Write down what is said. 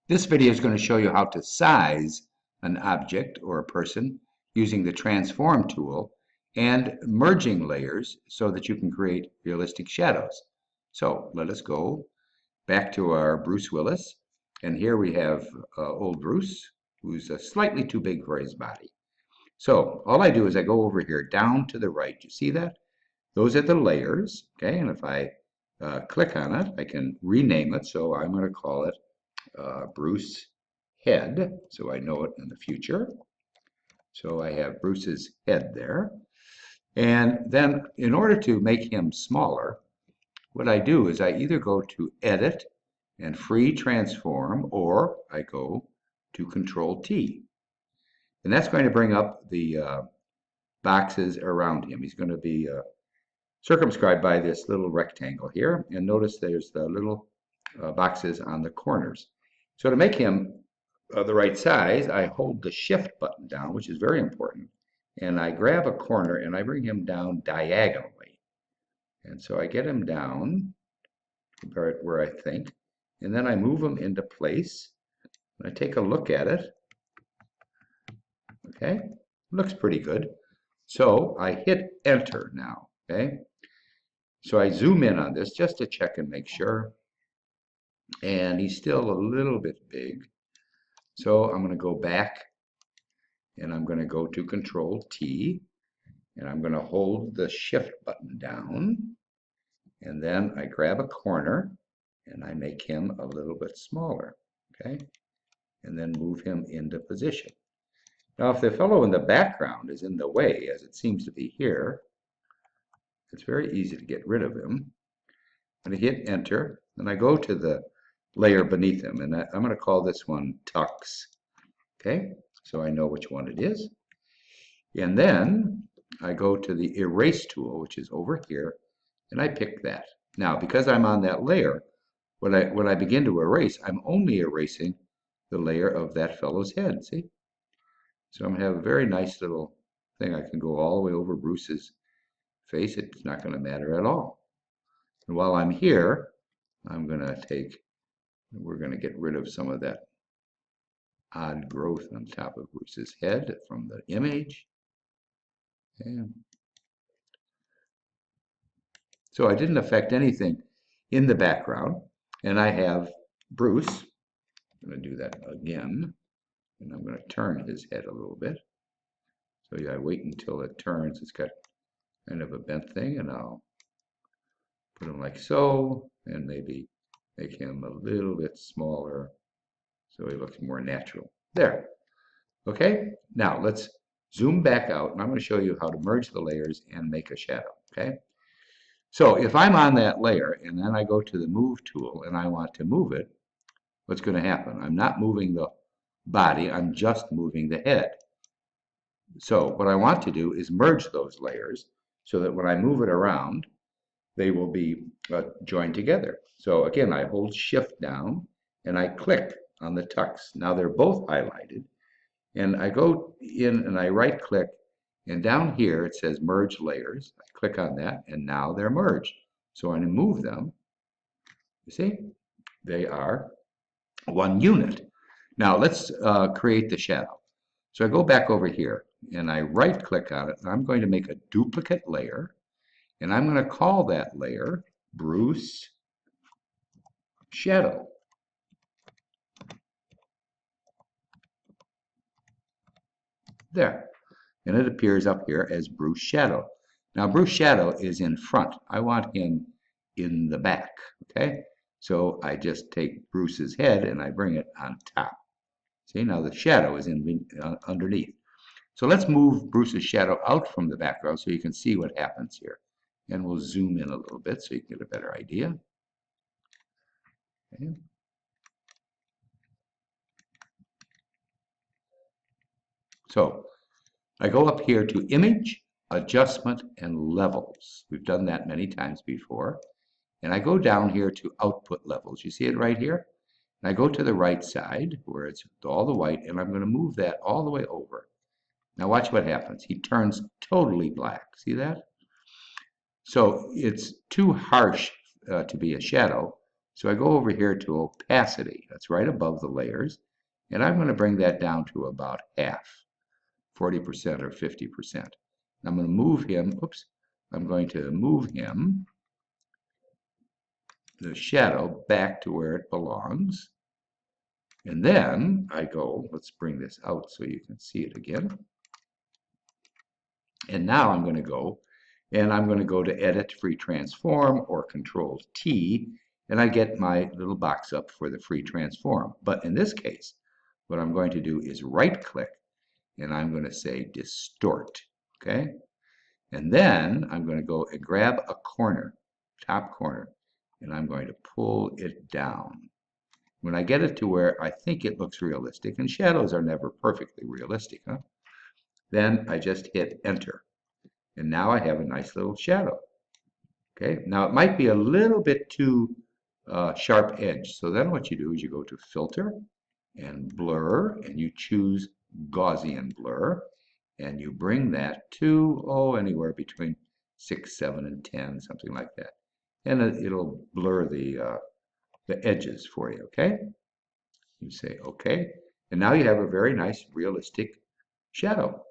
This video is going to show you how to size an object or a person using the transform tool and merging layers so that you can create realistic shadows. So let us go back to our Bruce Willis, and here we have old Bruce, who's slightly too big for his body. So all I do is I go over here down to the right. You see that? Those are the layers, okay? And if I click on it, I can rename it. So I'm going to call it Bruce head, so I know it in the future. So I have Bruce's head there. And then in order to make him smaller, what I do is I either go to Edit and Free Transform, or I go to Control T. And that's going to bring up the boxes around him. He's going to be circumscribed by this little rectangle here. And notice there's the little boxes on the corners. So to make him the right size, I hold the Shift button down, which is very important, and I grab a corner and I bring him down diagonally. And so I get him down where I think, and then I move him into place. And I take a look at it. Okay, looks pretty good. So I hit Enter now. Okay, so I zoom in on this just to check and make sure. And he's still a little bit big. So I'm going to go back and I'm going to go to Control T, and I'm going to hold the Shift button down, and then I grab a corner and I make him a little bit smaller, okay, and then move him into position. Now if the fellow in the background is in the way, as it seems to be here, it's very easy to get rid of him. I'm going to hit Enter, and I go to the layer beneath him, and I'm going to call this one Tux. Okay, so I know which one it is. And then I go to the Erase tool, which is over here, and I pick that. Now, because I'm on that layer, when I begin to erase, I'm only erasing the layer of that fellow's head, see? So I'm going to have a very nice little thing. I can go all the way over Bruce's face. It's not going to matter at all. And while I'm here, we're going to get rid of some of that odd growth on top of Bruce's head from the image. Okay. So I didn't affect anything in the background, and I have Bruce. I'm going to do that again, and I'm going to turn his head a little bit. So yeah, I wait until it turns. It's got kind of a bent thing, and I'll put him like so, and maybe make him a little bit smaller so he looks more natural. There. Okay, now let's zoom back out, and I'm going to show you how to merge the layers and make a shadow. Okay, so if I'm on that layer and then I go to the Move tool and I want to move it, what's going to happen? I'm not moving the body, I'm just moving the head. So what I want to do is merge those layers so that when I move it around, they will be joined together. So again, I hold Shift down and I click on the Tux. Now they're both highlighted, and I go in and I right click, and down here it says Merge Layers. I click on that, and now they're merged. So I'm going to move them. You see, they are one unit. Now let's create the shadow. So I go back over here and I right click on it, and I'm going to make a duplicate layer, and I'm going to call that layer Bruce Shadow. There, and it appears up here as Bruce Shadow. Now Bruce Shadow is in front. I want him in the back, okay? So I just take Bruce's head and I bring it on top. See, now the shadow is underneath. So let's move Bruce's shadow out from the background so you can see what happens here. And we'll zoom in a little bit so you can get a better idea. Okay. So I go up here to Image, Adjustment, and Levels. We've done that many times before. And I go down here to Output Levels. You see it right here? And I go to the right side where it's all the white, and I'm going to move that all the way over. Now watch what happens. He turns totally black. See that? So it's too harsh to be a shadow. So I go over here to opacity. That's right above the layers. And I'm going to bring that down to about half, 40% or 50%. I'm going to move him, oops, I'm going to move him, the shadow, back to where it belongs. And then I go, let's bring this out so you can see it again. And now I'm going to go, and I'm going to go to Edit, Free Transform, or Control T, and I get my little box up for the free transform. But in this case, what I'm going to do is right-click, and I'm going to say Distort, okay? And then I'm going to go and grab a corner, top corner, and I'm going to pull it down. When I get it to where I think it looks realistic, and shadows are never perfectly realistic, huh? Then I just hit Enter. And now I have a nice little shadow. Okay, now it might be a little bit too sharp edge. So then what you do is you go to Filter and Blur, and you choose Gaussian Blur, and you bring that to, oh, anywhere between 6, 7, and 10, something like that. And it'll blur the edges for you, okay? You say, okay. And now you have a very nice, realistic shadow.